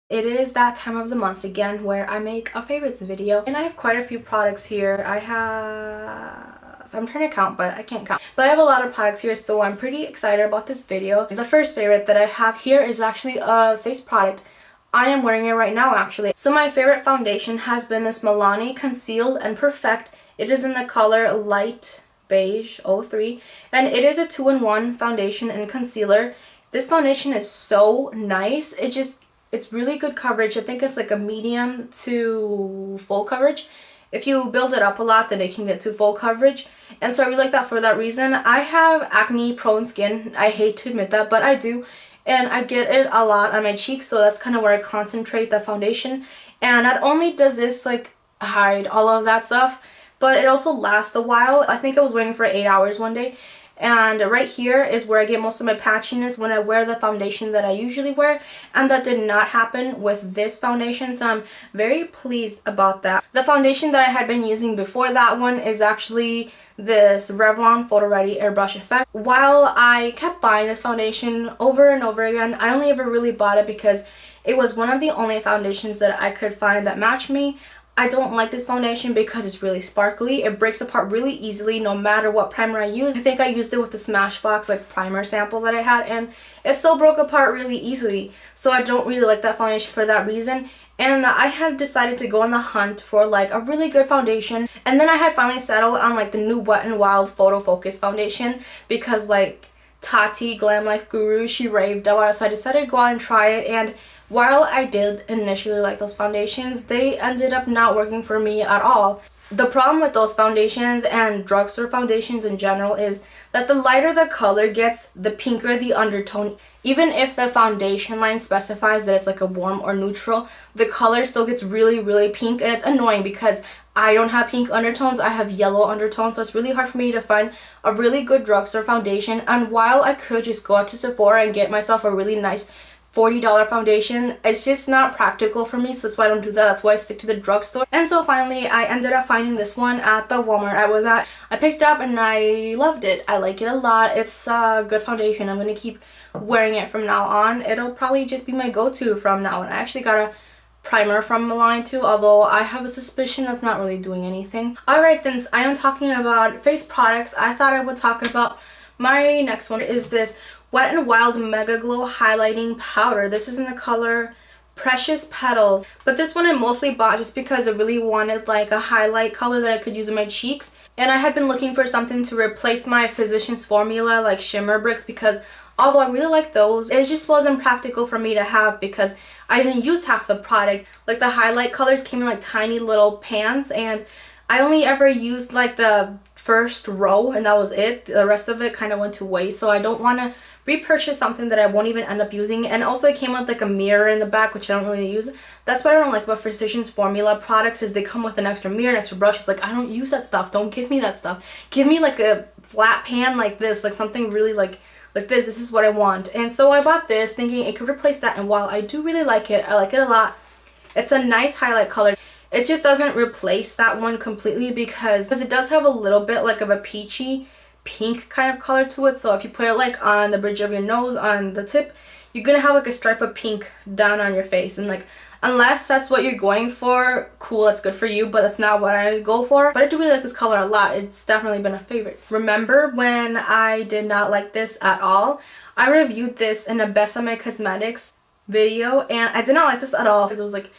It is that time of the month again where I make a favorites video, and I have quite a few products here. I'm trying to count, but I can't count. But I have a lot of products here, so I'm pretty excited about this video. The first favorite that I have here is actually a face product. I am wearing it right now, actually. So my favorite foundation has been this Milani Conceal and Perfect. It is in the color Light Beige 03, and it is a 2-in-1 foundation and concealer. This foundation is so nice. It's really good coverage. I think it's like a medium to full coverage. If you build it up a lot, then it can get to full coverage. And so I really like that for that reason. I have acne prone skin. I hate to admit that, but I do. And I get it a lot on my cheeks, so that's kind of where I concentrate the foundation. And not only does this like hide all of that stuff, but it also lasts a while. I think I was wearing it for 8 hours one day. And right here is where I get most of my patchiness when I wear the foundation that I usually wear, and that did not happen with this foundation, so I'm very pleased about that. The foundation that I had been using before that one is actually this Revlon Photo Ready Airbrush Effect. While I kept buying this foundation over and over again, I only ever really bought it because it was one of the only foundations that I could find that matched me. I don't like this foundation because it's really sparkly. It breaks apart really easily no matter what primer I use. I think I used it with the Smashbox like primer sample that I had, and it still broke apart really easily. So I don't really like that foundation for that reason. And I have decided to go on the hunt for like a really good foundation. And then I had finally settled on like the new Wet n Wild Photo Focus foundation because like Tati, Glam Life Guru, she raved about it, so I decided to go out and try it. And while I did initially like those foundations, they ended up not working for me at all. The problem with those foundations and drugstore foundations in general is that the lighter the color gets, the pinker the undertone. Even if the foundation line specifies that it's like a warm or neutral, the color still gets really, really pink, and it's annoying because I don't have pink undertones, I have yellow undertones, so it's really hard for me to find a really good drugstore foundation. And while I could just go out to Sephora and get myself a really nice $40 foundation, it's just not practical for me, so that's why I don't do that. That's why I stick to the drugstore. And so finally I ended up finding this one at the Walmart I was at. I picked it up and I loved it. I like it a lot. It's a good foundation. I'm gonna keep wearing it from now on. It'll probably just be my go-to from now on. I actually got a primer from Milani too, although I have a suspicion that's not really doing anything. Alright, since I am talking about face products, I thought I would talk about my next one. Is this Wet n Wild MegaGlo Highlighting Powder. This is in the color Precious Petals, but this one I mostly bought just because I really wanted like a highlight color that I could use in my cheeks, and I had been looking for something to replace my Physicians Formula like shimmer bricks, because although I really like those, it just wasn't practical for me to have because I didn't use half the product. Like the highlight colors came in like tiny little pans, and I only ever used like the first row and that was it. The rest of it kind of went to waste, so I don't want to repurchase something that I won't even end up using. And also it came with like a mirror in the back, which I don't really use. That's what I don't like about Physicians Formula products, is they come with an extra mirror, an extra brush. It's like, I don't use that stuff. Don't give me that stuff. Give me like a flat pan like this, like something really like this. This is what I want. And so I bought this thinking it could replace that, and while I do really like it, I like it a lot. It's a nice highlight color. It just doesn't replace that one completely because it does have a little bit like of a peachy pink kind of color to it. So if you put it like on the bridge of your nose, on the tip, you're gonna have like a stripe of pink down on your face. And like, unless that's what you're going for, cool, that's good for you, but that's not what I go for. But I do really like this color a lot. It's definitely been a favorite. Remember when I did not like this at all? I reviewed this in a Bésame Cosmetics video, and I did not like this at all because it was like,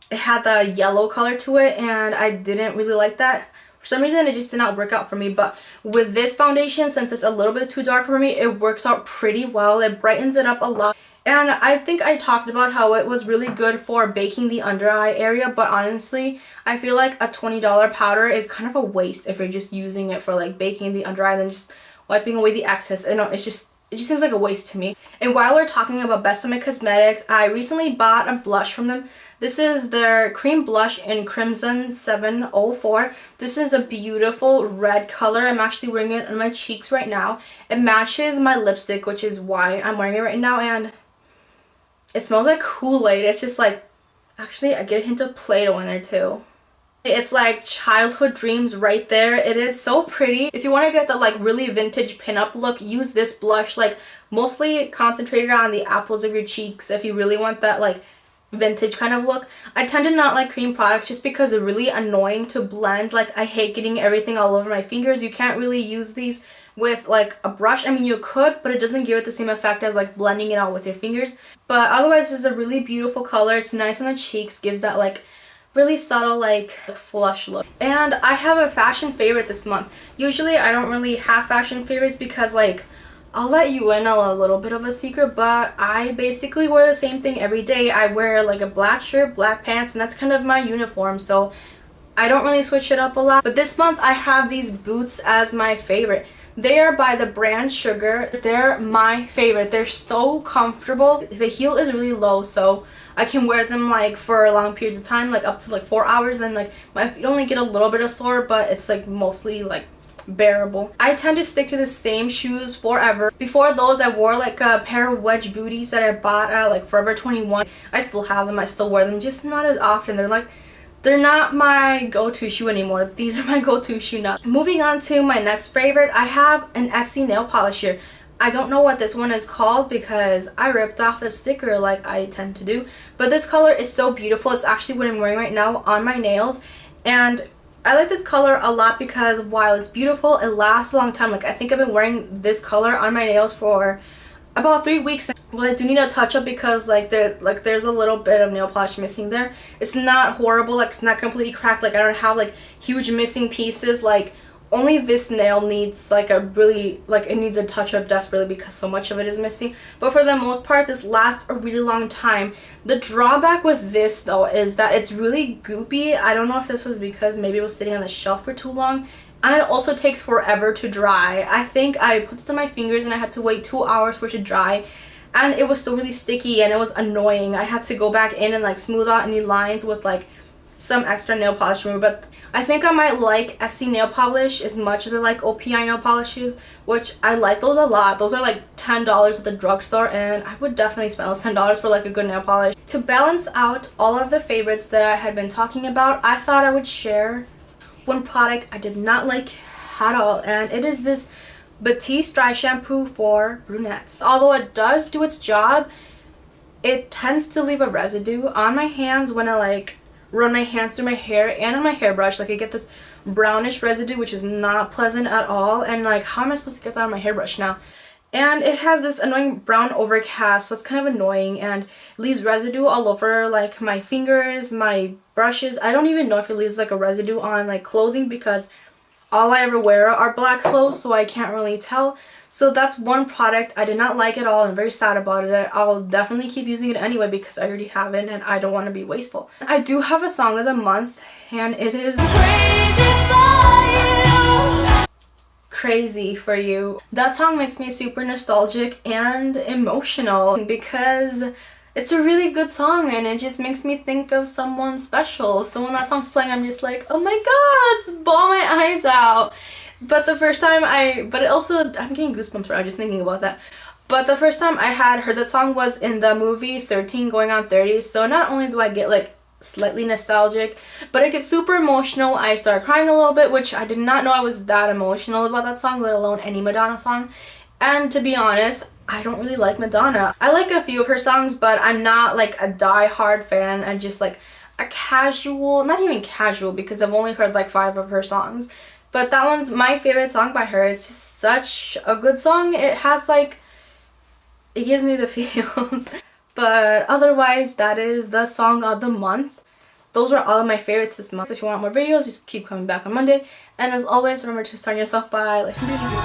it had the yellow color to it, and I didn't really like that. For some reason, it just did not work out for me. But with this foundation, since it's a little bit too dark for me, it works out pretty well. It brightens it up a lot. And I think I talked about how it was really good for baking the under eye area, but honestly, I feel like a $20 powder is kind of a waste if you're just using it for like baking the under eye, then just wiping away the excess. And it just seems like a waste to me. And while we're talking about Bésame Cosmetics, I recently bought a blush from them. This is their cream blush in Crimson 704. This is a beautiful red color. I'm actually wearing it on my cheeks right now. It matches my lipstick, which is why I'm wearing it right now, and it smells like Kool-Aid. It's just like, actually I get a hint of Play-Doh in there too. It's like childhood dreams right there. It is so pretty. If you want to get the like really vintage pinup look, use this blush, like mostly concentrated on the apples of your cheeks if you really want that like vintage kind of look. I tend to not like cream products just because they're really annoying to blend. Like, I hate getting everything all over my fingers. You can't really use these with like a brush. I mean, you could, but it doesn't give it the same effect as like blending it out with your fingers. But otherwise, this is a really beautiful color. It's nice on the cheeks, gives that like really subtle like flush look. And I have a fashion favorite this month. Usually I don't really have fashion favorites because like I'll let you in on a little bit of a secret, but I basically wear the same thing every day. I wear like a black shirt, black pants, and that's kind of my uniform, so I don't really switch it up a lot. But this month I have these boots as my favorite. They are by the brand Sugar. They're my favorite. They're so comfortable. The heel is really low, so I can wear them like for long periods of time, like up to like 4 hours, and like my feet only get a little bit of sore, but it's like mostly like bearable. I tend to stick to the same shoes forever. Before those, I wore like a pair of wedge booties that I bought at like Forever 21. I still have them. I still wear them, just not as often. They're not my go-to shoe anymore. These are my go-to shoe now. Moving on to my next favorite, I have an Essie nail polish here. I don't know what this one is called because I ripped off the sticker like I tend to do. But this color is so beautiful. It's actually what I'm wearing right now on my nails. And I like this color a lot because while it's beautiful, it lasts a long time. Like, I think I've been wearing this color on my nails for about 3 weeks. Well, I do need a touch up because there's a little bit of nail polish missing there. It's not horrible, like it's not completely cracked, like I don't have like huge missing pieces. Like, only this nail needs like a really, like it needs a touch up desperately because so much of it is missing. But for the most part, this lasts a really long time. The drawback with this though is that it's really goopy. I don't know if this was because maybe it was sitting on the shelf for too long. And it also takes forever to dry. I think I put this on my fingers and I had to wait 2 hours for it to dry. And it was still really sticky and it was annoying. I had to go back in and like smooth out any lines with like some extra nail polish remover. But I think I might like Essie nail polish as much as I like OPI nail polishes, which I like those a lot. Those are like $10 at the drugstore, and I would definitely spend those $10 for like a good nail polish. To balance out all of the favorites that I had been talking about, I thought I would share one product I did not like at all, and it is this Beige dry shampoo for brunettes. Although it does do its job, it tends to leave a residue on my hands when I like run my hands through my hair and on my hairbrush. Like, I get this brownish residue, which is not pleasant at all. And like, how am I supposed to get that on my hairbrush now? And it has this annoying brown overcast, so it's kind of annoying, and leaves residue all over like my fingers, my brushes. I don't even know if it leaves like a residue on like clothing because all I ever wear are black clothes, so I can't really tell. So that's one product I did not like at all. I'm very sad about it. I'll definitely keep using it anyway because I already have it and I don't want to be wasteful. I do have a song of the month, and it is Crazy for You. That song makes me super nostalgic and emotional because it's a really good song and it just makes me think of someone special. So when that song's playing, I'm just like, oh my god, it's bawl my eyes out. But the first time I'm getting goosebumps right now just thinking about that. But the first time I had heard that song was in the movie 13 Going on 30. So not only do I get like slightly nostalgic, but I get super emotional. I start crying a little bit, which I did not know I was that emotional about that song, let alone any Madonna song. And to be honest, I don't really like Madonna. I like a few of her songs, but I'm not like a die-hard fan. I'm just like a casual, not even casual because I've only heard like 5 of her songs. But that one's my favorite song by her. It's just such a good song. It has like, it gives me the feels. But otherwise, that is the song of the month. Those are all of my favorites this month. If you want more videos, just keep coming back on Monday. And as always, remember to start yourself by liking the video.